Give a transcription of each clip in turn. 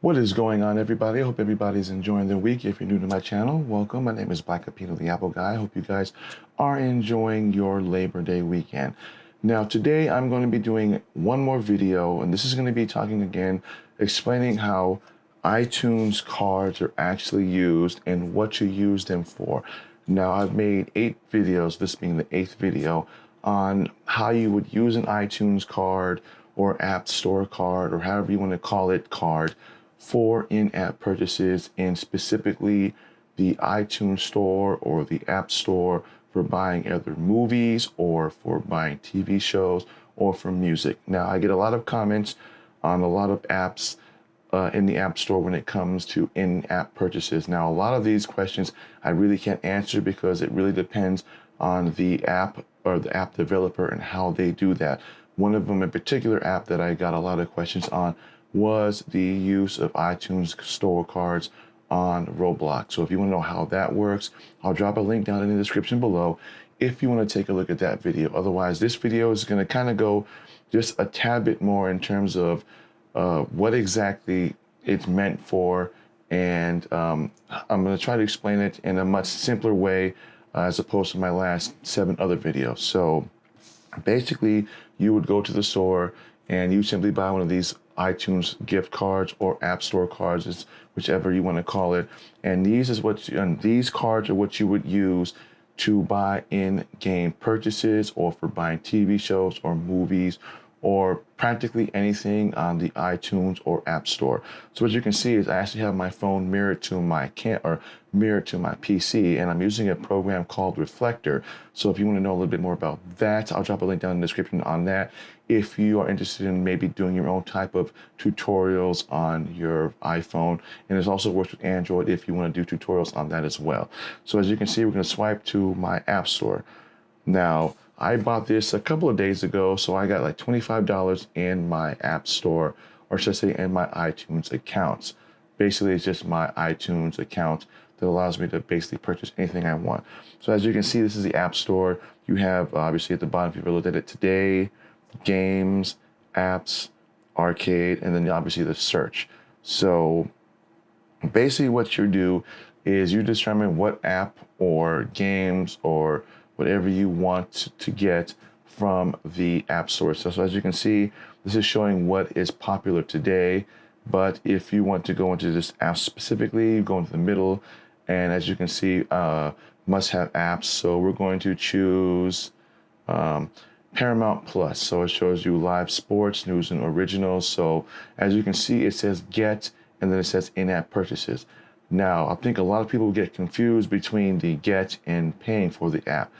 What is going on, everybody? I hope everybody's enjoying their week. If you're new to my channel, welcome. My name is Black Capino, the Apple Guy. I hope you guys are enjoying your Labor Day weekend. Now, today I'm going to be doing one more video, and this is going to be talking again, explaining how iTunes cards are actually used and what you use them for. Now, I've made 8 videos, this being the 8th video, on how you would use an iTunes card or App Store card, or however you want to call it, card, for in-app purchases, and specifically the iTunes Store or the App Store for buying either movies or for buying TV shows or for music. Now, I get a lot of comments on a lot of apps in the App Store when it comes to in-app purchases. Now, a lot of these questions I really can't answer because it really depends on the app or the app developer and how they do that. One of them, in particular app that I got a lot of questions on, was the use of iTunes Store cards on Roblox. So if you want to know how that works, I'll drop a link down in the description below if you want to take a look at that video. Otherwise, this video is going to kind of go just a tad bit more in terms of what exactly it's meant for, and I'm going to try to explain it in a much simpler way as opposed to my last 7 other videos. So basically, you would go to the store and you simply buy one of these iTunes gift cards or App Store cards, whichever you want to call it. And these cards are what you would use to buy in-game purchases or for buying TV shows or movies or practically anything on the iTunes or App Store. So what you can see is I actually have my phone mirrored to my PC, and I'm using a program called Reflector. So if you want to know a little bit more about that, I'll drop a link down in the description on that. If you are interested in maybe doing your own type of tutorials on your iPhone, and it also works with Android if you want to do tutorials on that as well. So as you can see, we're going to swipe to my App Store. Now, I bought this a couple of days ago, so I got like $25 in my App Store, or should I say in my iTunes accounts. Basically, it's just my iTunes account that allows me to basically purchase anything I want. So as you can see, this is the App Store. You have, obviously at the bottom, if you've ever looked at it, today, games, apps, arcade, and then obviously the search. So basically what you do is you determine what app or games or whatever you want to get from the App Store. So as you can see, this is showing what is popular today. But if you want to go into this app specifically, you go into the middle, and as you can see, must-have apps. So we're going to choose Paramount Plus. So it shows you live sports, news, and originals. So as you can see, it says get, and then it says in-app purchases. Now, I think a lot of people get confused between the get and paying for the app.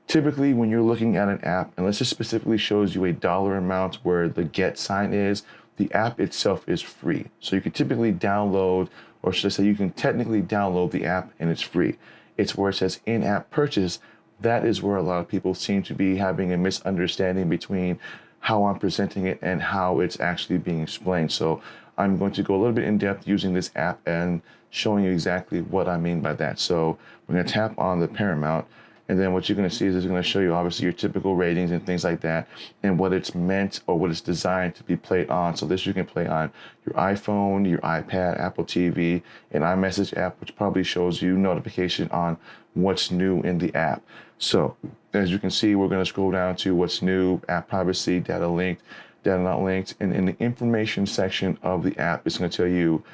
Typically, when you're looking at an app, unless it specifically shows you a dollar amount where the get sign is, the app itself is free. So you can typically download, or should I say you can technically download the app and it's free. It's where it says in-app purchase. That is where a lot of people seem to be having a misunderstanding between how I'm presenting it and how it's actually being explained. So I'm going to go a little bit in depth using this app and showing you exactly what I mean by that. So we're going to tap on the Paramount, and then what you're going to see is it's going to show you obviously your typical ratings and things like that, and what it's meant or what it's designed to be played on. So this you can play on your iPhone, your iPad, Apple TV, an iMessage app, which probably shows you notification on what's new in the app. So as you can see, we're going to scroll down to what's new, app privacy, data linked, data not linked, and in the information section of the app, it's going to tell you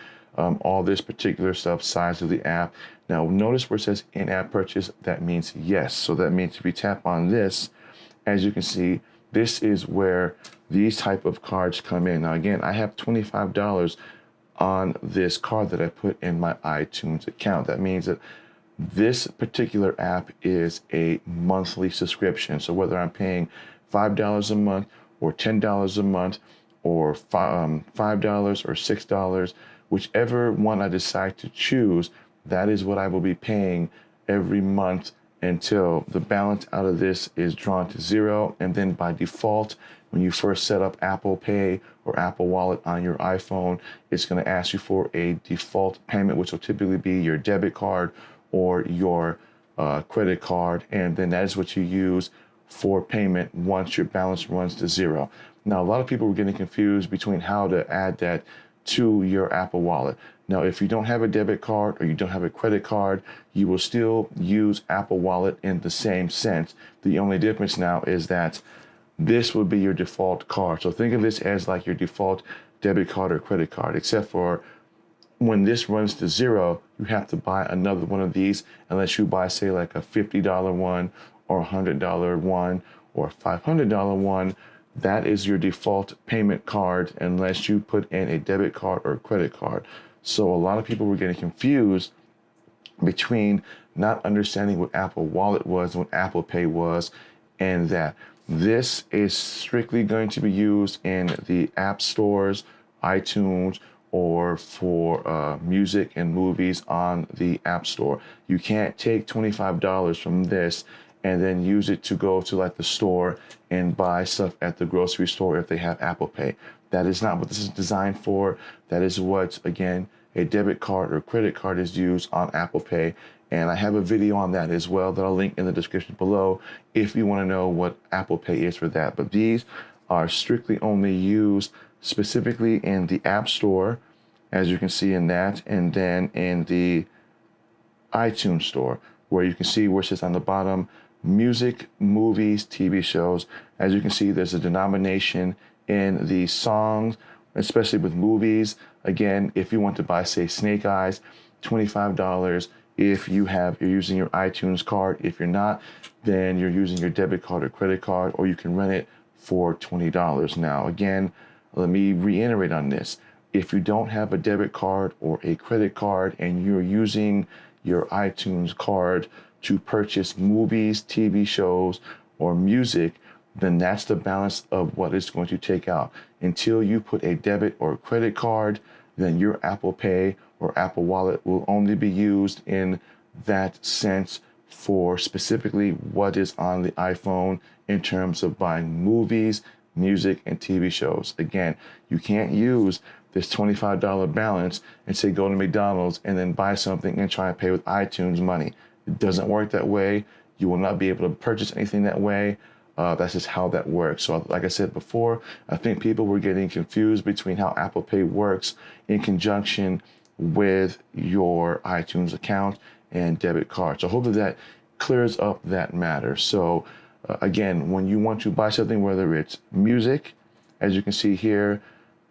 all this particular stuff, size of the app. Now notice where it says in-app purchase, that means yes. So that means if you tap on this, as you can see, this is where these type of cards come in. Now again, I have $25 on this card that I put in my iTunes account. That means that this particular app is a monthly subscription. So whether I'm paying $5 a month or $10 a month or $5 or $6, whichever one I decide to choose, that is what I will be paying every month until the balance out of this is drawn to 0. And then by default, when you first set up Apple Pay or Apple Wallet on your iPhone, it's going to ask you for a default payment, which will typically be your debit card or your credit card. And then that is what you use for payment once your balance runs to 0. Now, a lot of people were getting confused between how to add that to your Apple Wallet. Now, if you don't have a debit card or you don't have a credit card, you will still use Apple Wallet in the same sense. The only difference now is that this will be your default card. So think of this as like your default debit card or credit card, except for when this runs to zero, you have to buy another one of these unless you buy, say, like a $50 one or $100 one or $500 one. That is your default payment card unless you put in a debit card or credit card. So a lot of people were getting confused between not understanding what Apple Wallet was and what Apple Pay was, and that this is strictly going to be used in the app stores, iTunes, or for music and movies on the App Store. You can't take $25 from this and then use it to go to like the store and buy stuff at the grocery store if they have Apple Pay. That is not what this is designed for. That is what, again, a debit card or credit card is used on Apple Pay. And I have a video on that as well that I'll link in the description below if you want to know what Apple Pay is for that. But these are strictly only used specifically in the App Store, as you can see in that, and then in the iTunes Store, where you can see where it says on the bottom, music, movies, TV shows. As you can see, there's a denomination in the songs, especially with movies. Again, if you want to buy, say, Snake Eyes, $25. If you're using your iTunes card. If you're not, then you're using your debit card or credit card, or you can rent it for $20. Now, again, let me reiterate on this. If you don't have a debit card or a credit card and you're using your iTunes card to purchase movies, TV shows, or music, then that's the balance of what it's going to take out. Until you put a debit or credit card, then your Apple Pay or Apple Wallet will only be used in that sense for specifically what is on the iPhone in terms of buying movies, music, and TV shows. Again, you can't use this $25 balance and say go to McDonald's and then buy something and try and pay with iTunes money. It doesn't work that way. You will not be able to purchase anything that way. That's just how that works. So like I said before, I think people were getting confused between how Apple Pay works in conjunction with your iTunes account and debit card. So hopefully that clears up that matter. So again, when you want to buy something, whether it's music, as you can see here,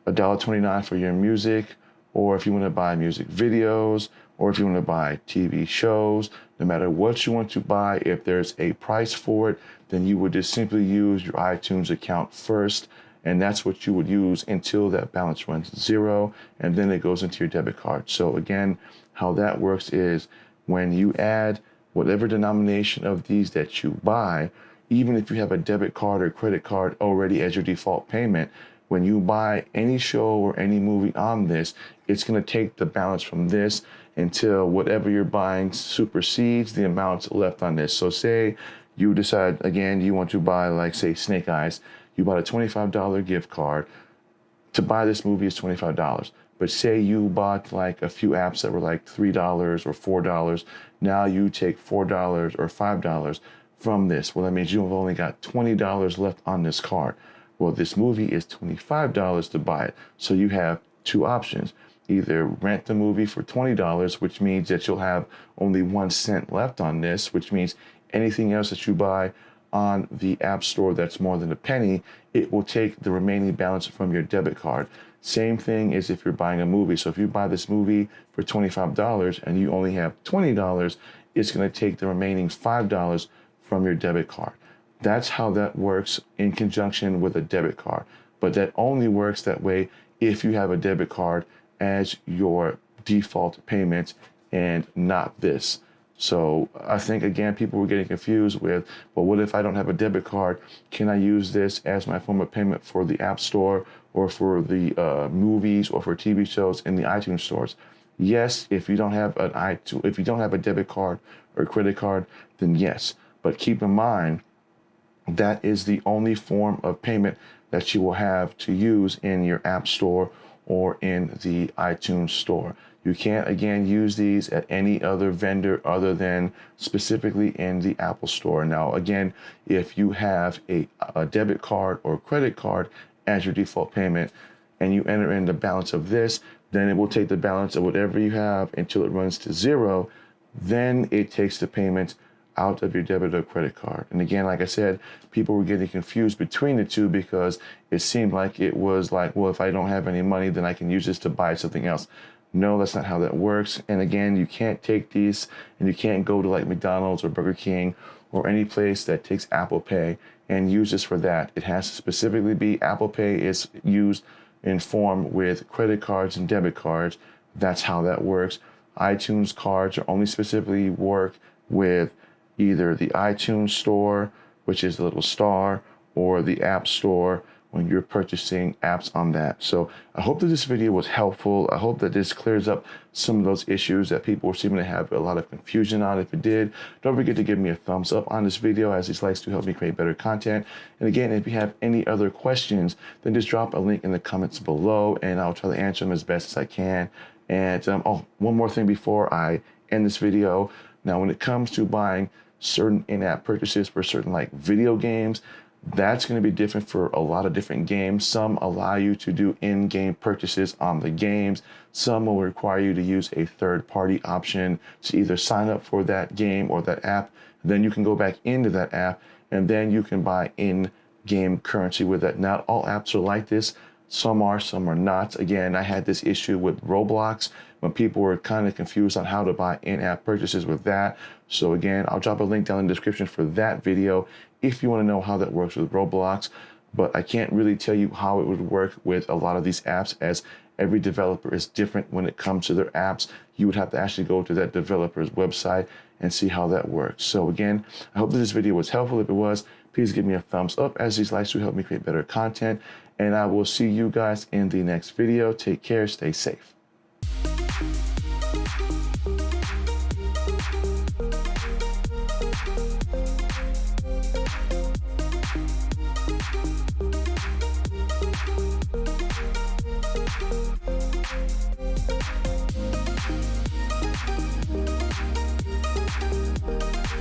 $1.29 for your music, or if you want to buy music videos, or if you want to buy TV shows, no matter what you want to buy, if there's a price for it, then you would just simply use your iTunes account first, and that's what you would use until that balance runs zero, and then it goes into your debit card. So again, how that works is when you add whatever denomination of these that you buy, even if you have a debit card or credit card already as your default payment, when you buy any show or any movie on this, it's going to take the balance from this until whatever you're buying supersedes the amounts left on this. So say you decide, again, you want to buy, like, say, Snake Eyes. You bought a $25 gift card. To buy this movie is $25. But say you bought like a few apps that were like $3 or $4. Now you take $4 or $5 from this. Well, that means you've only got $20 left on this card. Well, this movie is $25 to buy it. So you have two options. Either rent the movie for $20, which means that you'll have only 1 cent left on this, which means anything else that you buy on the App Store that's more than a penny, it will take the remaining balance from your debit card. Same thing as if you're buying a movie. So if you buy this movie for $25 and you only have $20, it's going to take the remaining $5 from your debit card. That's how that works in conjunction with a debit card. But that only works that way if you have a debit card as your default payment and not this. So I think, again, people were getting confused with, well, what if I don't have a debit card? Can I use this as my form of payment for the App Store or for the movies or for TV shows in the iTunes stores? Yes, if you don't have a debit card or credit card, then yes. But keep in mind, that is the only form of payment that you will have to use in your App Store or in the iTunes Store. You can't, again, use these at any other vendor other than specifically in the Apple Store. Now, again, if you have a debit card or credit card as your default payment, and you enter in the balance of this, then it will take the balance of whatever you have until it runs to zero. Then it takes the payment out of your debit or credit card. And again, like I said, people were getting confused between the two because it seemed like it was like, well, if I don't have any money, then I can use this to buy something else. No, that's not how that works. And again, you can't take these and you can't go to like McDonald's or Burger King or any place that takes Apple Pay and use this for that. It has to specifically be Apple Pay is used in form with credit cards and debit cards. That's how that works. iTunes cards are only specifically work with either the iTunes store, which is the little star, or the App Store when you're purchasing apps on that. So I hope that this video was helpful. I hope that this clears up some of those issues that people were seeming to have a lot of confusion on. If it did, don't forget to give me a thumbs up on this video, as these likes to help me create better content. And again, if you have any other questions, then just drop a link in the comments below and I'll try to answer them as best as I can. And one more thing before I end this video. Now, when it comes to buying certain in-app purchases for certain like video games, that's going to be different for a lot of different games. Some allow you to do in-game purchases on the games. Some will require you to use a third-party option to either sign up for that game or that app. Then you can go back into that app and then you can buy in-game currency with it. Not all apps are like this. Some are not. Again, I had this issue with Roblox when people were kind of confused on how to buy in-app purchases with that. So again, I'll drop a link down in the description for that video if you want to know how that works with Roblox. But I can't really tell you how it would work with a lot of these apps, as every developer is different when it comes to their apps. You would have to actually go to that developer's website and see how that works. So again, I hope that this video was helpful. If it was, please give me a thumbs up, as these likes will help me create better content. And I will see you guys in the next video. Take care, stay safe.